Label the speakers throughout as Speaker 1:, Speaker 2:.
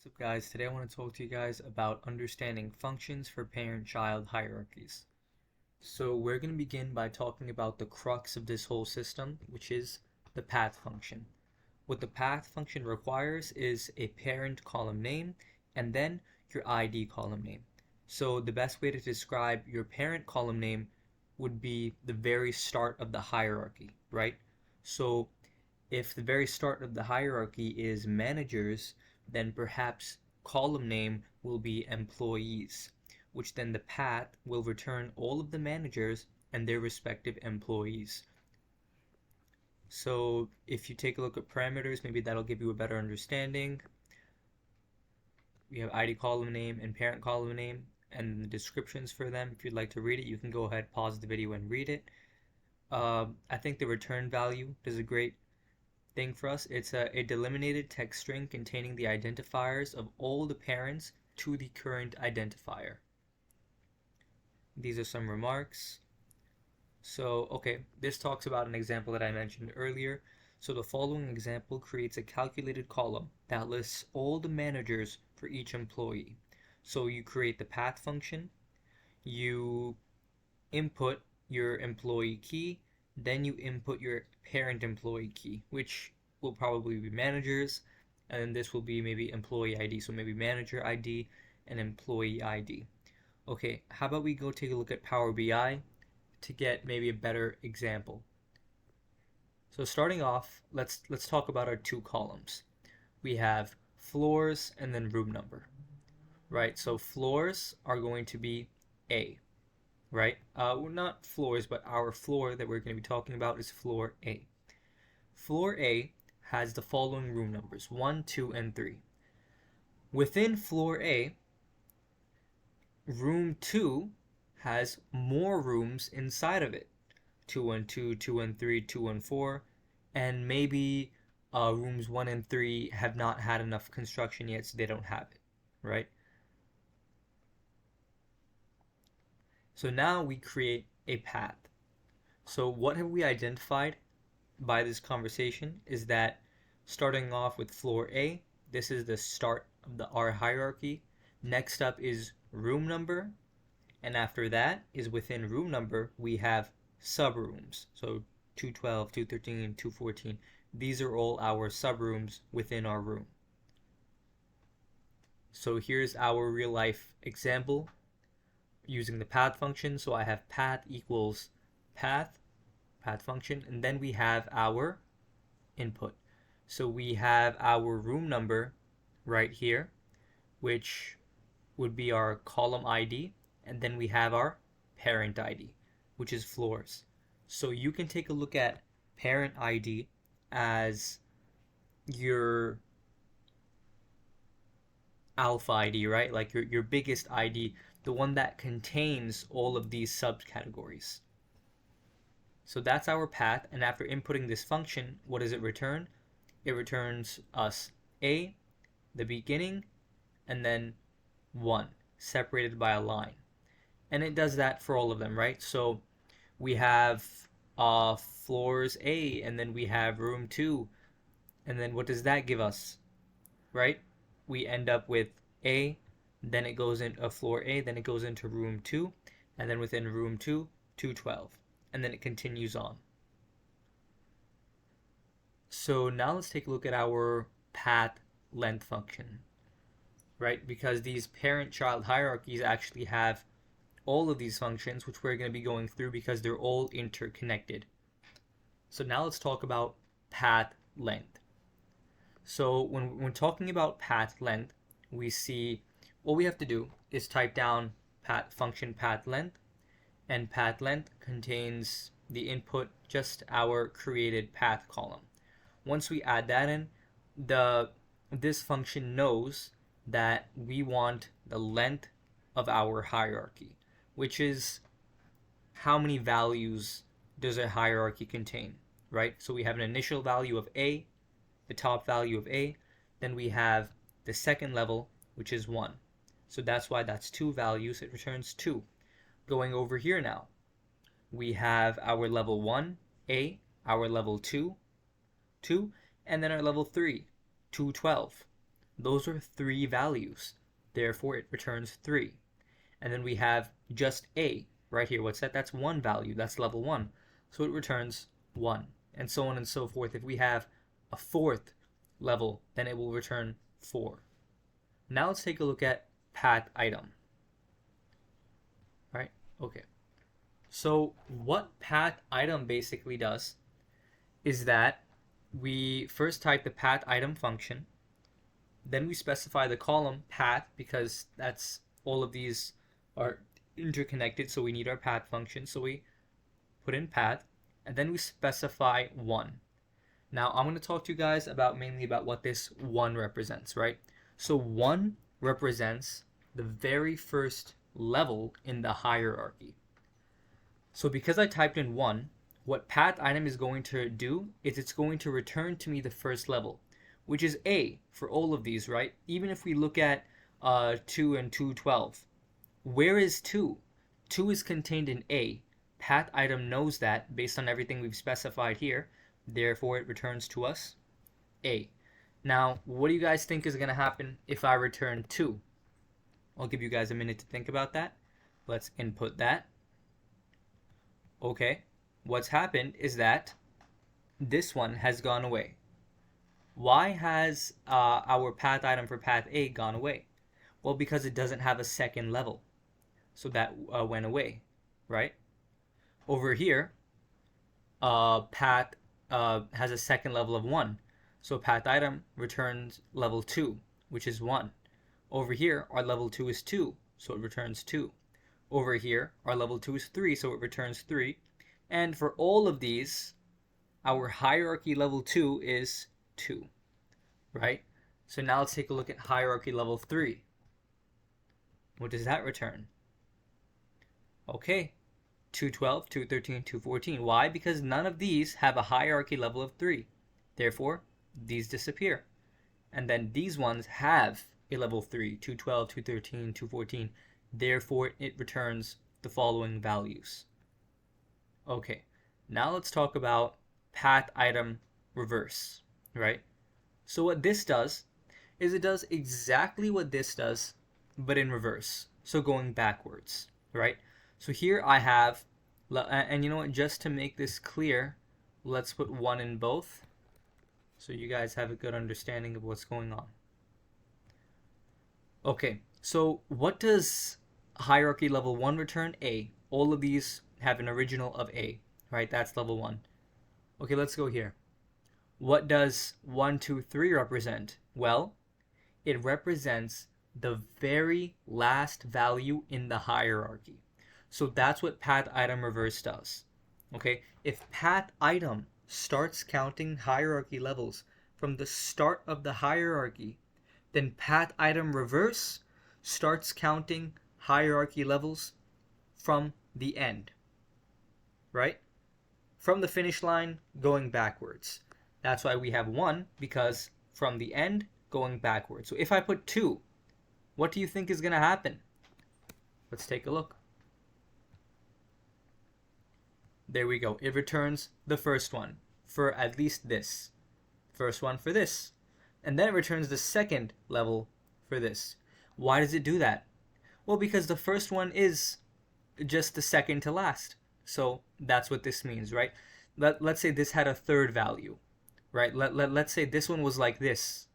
Speaker 1: What's up guys, today I want to talk to you guys about understanding functions for parent-child hierarchies. So we're going to begin by talking about the crux of this whole system, which is the path function. What the path function requires is a parent column name and then your ID column name. So the best way to describe your parent column name would be the very start of the hierarchy, right? So if the very start of the hierarchy is managers, then perhaps column name will be employees, which then the path will return all of the managers and their respective employees. So if you take a look at parameters, maybe that'll give you a better understanding. We have ID column name and parent column name and the descriptions for them. If you'd like to read it, you can go ahead, pause the video and read it. I think the return value is a great thing for us. It's a delimitated text string containing the identifiers of all the parents to the current identifier. These are some remarks. So, okay, this talks about an example that I mentioned earlier. So the following example creates a calculated column that lists all the managers for each employee. So you create the path function, you input your employee key, then you input your parent employee key, which will probably be managers, and then this will be maybe employee ID, so maybe manager ID and employee ID. Okay, how about we go take a look at Power BI to get maybe a better example. So starting off, let's talk about our two columns. We have floors and then room number, right? So floors are going to be A, right? Not floors, but our floor that we're going to be talking about is floor A. Floor A has the following room numbers, 1, 2, and 3. Within floor A, room 2 has more rooms inside of it. 212, 213, 214, and maybe rooms 1 and 3 have not had enough construction yet, so they don't have it, right? So now we create a path. So what have we identified by this conversation is that starting off with floor A, this is the start of our hierarchy. Next up is room number, and after that is within room number we have subrooms. So 212, 213, 214. These are all our subrooms within our room. So here's our real life example using the path function. So I have path equals path function, and then we have our input. So we have our room number right here, which would be our column ID, and then we have our parent ID, which is floors. So you can take a look at parent ID as your alpha ID, right? Like your biggest ID, the one that contains all of these subcategories. So that's our path, and after inputting this function, what does it return? It returns us A, the beginning, and then 1, separated by a line. And it does that for all of them, right? So we have floors A, and then we have room 2, and then what does that give us, right? We end up with A, then it goes into floor A, then it goes into room 2, and then within room 2, 212. And then it continues on. So now let's take a look at our path length function, right? Because these parent-child hierarchies actually have all of these functions, which we're going to be going through because they're all interconnected. So now let's talk about path length. So when talking about path length, we see all we have to do is type down function path length, and path length contains the input, just our created path column. Once we add that in, this function knows that we want the length of our hierarchy, which is how many values does a hierarchy contain, right? So we have an initial value of A, the top value of A, then we have the second level, which is 1. So that's why that's 2 values, it returns 2. Going over here now, we have our level 1, A, our level 2, 2, and then our level 3, 212. those are 3 values. Therefore, it returns 3. And then we have just A right here. What's that? That's 1 value. That's level 1. So it returns 1. And so on and so forth. If we have a 4th level, then it will return 4. Now let's take a look at Pathitem. Right? Okay. So what Pathitem basically does is that we first type the Pathitem function, then we specify the column path because that's all of these are interconnected, so we need our path function. So we put in path, and then we specify 1. Now I'm going to talk to you guys mainly about what this 1 represents, right? So 1 represents the very first level in the hierarchy. So because I typed in 1, what Pathitem is going to do is it's going to return to me the first level, which is A for all of these, right? Even if we look at 2 and 212, where is 2? 2 is contained in A. Pathitem knows that based on everything we've specified here. Therefore, it returns to us A. Now, what do you guys think is going to happen if I return 2? I'll give you guys a minute to think about that. Let's input that. Okay, what's happened is that this one has gone away. Why has our Pathitem for path A gone away? Well, because it doesn't have a second level. So that went away, right? Over here, path has a second level of 1. So Pathitem returns level 2, which is 1. Over here, our level 2 is 2, so it returns 2. Over here, our level 2 is 3, so it returns 3. And for all of these, our hierarchy level 2 is 2, right? So now let's take a look at hierarchy level 3. What does that return? Okay, 212, 213, 214. Why? Because none of these have a hierarchy level of 3. Therefore, these disappear. And then these ones have a level 3, 212, 213, 214. Therefore, it returns the following values. Okay, now let's talk about Pathitemreverse, right? So what this does is it does exactly what this does, but in reverse. So going backwards, right? So here I have, and you know what, just to make this clear, let's put 1 in both, so you guys have a good understanding of what's going on. Okay, so what does hierarchy level 1 return? A. All of these have an original of A, right? That's level 1. Okay, let's go here. What does 1, 2, 3 represent? Well, it represents the very last value in the hierarchy. So that's what Pathitemreverse does. Okay, if Pathitem starts counting hierarchy levels from the start of the hierarchy, then Pathitemreverse starts counting hierarchy levels from the end, right? From the finish line going backwards. That's why we have 1, because from the end going backwards. So if I put 2, what do you think is going to happen? Let's take a look. There we go. It returns the first one for at least this. First one for this. And then it returns the second level for this. Why does it do that? Well, because the first one is just the second to last. So that's what this means, right? Let's say this had a third value, right? Let's say this one was like this,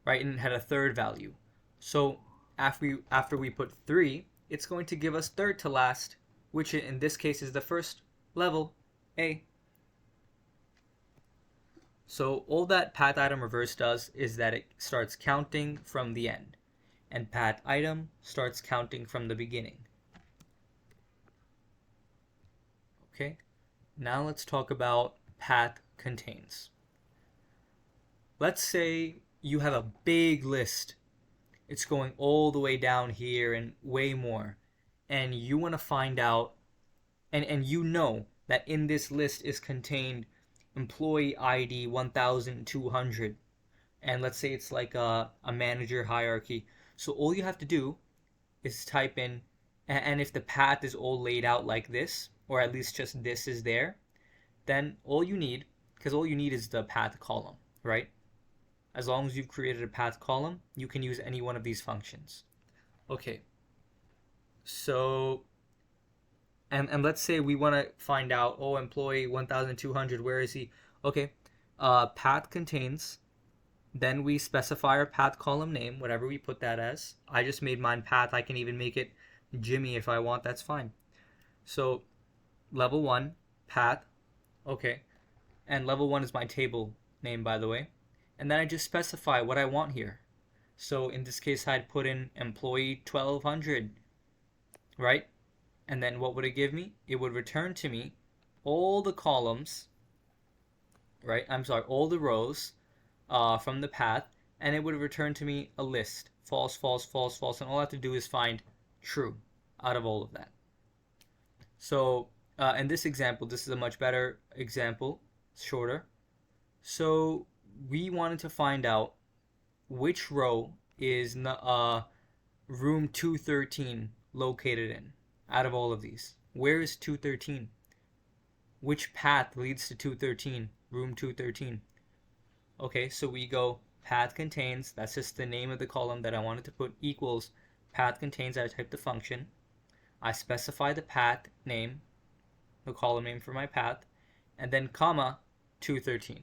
Speaker 1: right? And it had a third value. So after we put 3, it's going to give us third to last, which in this case is the first level, A. So all that Pathitemreverse does is that it starts counting from the end, and Pathitem starts counting from the beginning. Okay, now let's talk about Pathcontains. Let's say you have a big list. It's going all the way down here and way more. And you want to find out, and you know that in this list is contained employee ID 1200. And let's say it's like a manager hierarchy. So all you have to do is type in, and if the path is all laid out like this, or at least just this is there, then all you need, because all you need is the path column, right? As long as you've created a path column, you can use any one of these functions. Okay, so and let's say we want to find out, oh, employee 1200, where is he? Okay, path contains, then we specify our path column name, whatever we put that as. I just made mine path. I can even make it Jimmy if I want, that's fine. So level 1, path, okay, and level 1 is my table name, by the way. And then I just specify what I want here. So in this case, I'd put in employee 1200, right? And then what would it give me? It would return to me all the columns, right? I'm sorry, all the rows from the path, and it would return to me a list. False, false, false, false, and all I have to do is find true out of all of that. So in this example, this is a much better example, shorter. So we wanted to find out which row is room 213 located in out of all of these. Where is 213? Which path leads to 213, room 213? Okay, so we go Pathcontains, that's just the name of the column that I wanted to put, equals Pathcontains. I type the function. I specify the path name, the column name for my path, and then comma 213.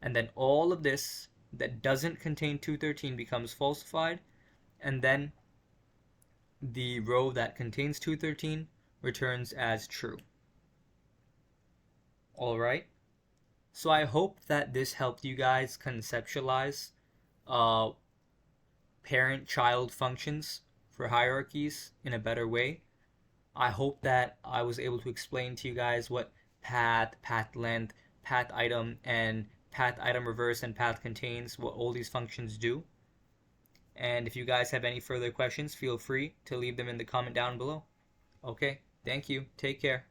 Speaker 1: And then all of this that doesn't contain 213 becomes falsified, and then the row that contains 213 returns as true. Alright, so I hope that this helped you guys conceptualize parent-child functions for hierarchies in a better way. I hope that I was able to explain to you guys what path, pathlength, pathitem, and Pathitemreverse and Pathcontains, what all these functions do. And if you guys have any further questions, feel free to leave them in the comment down below. Okay, thank you. Take care.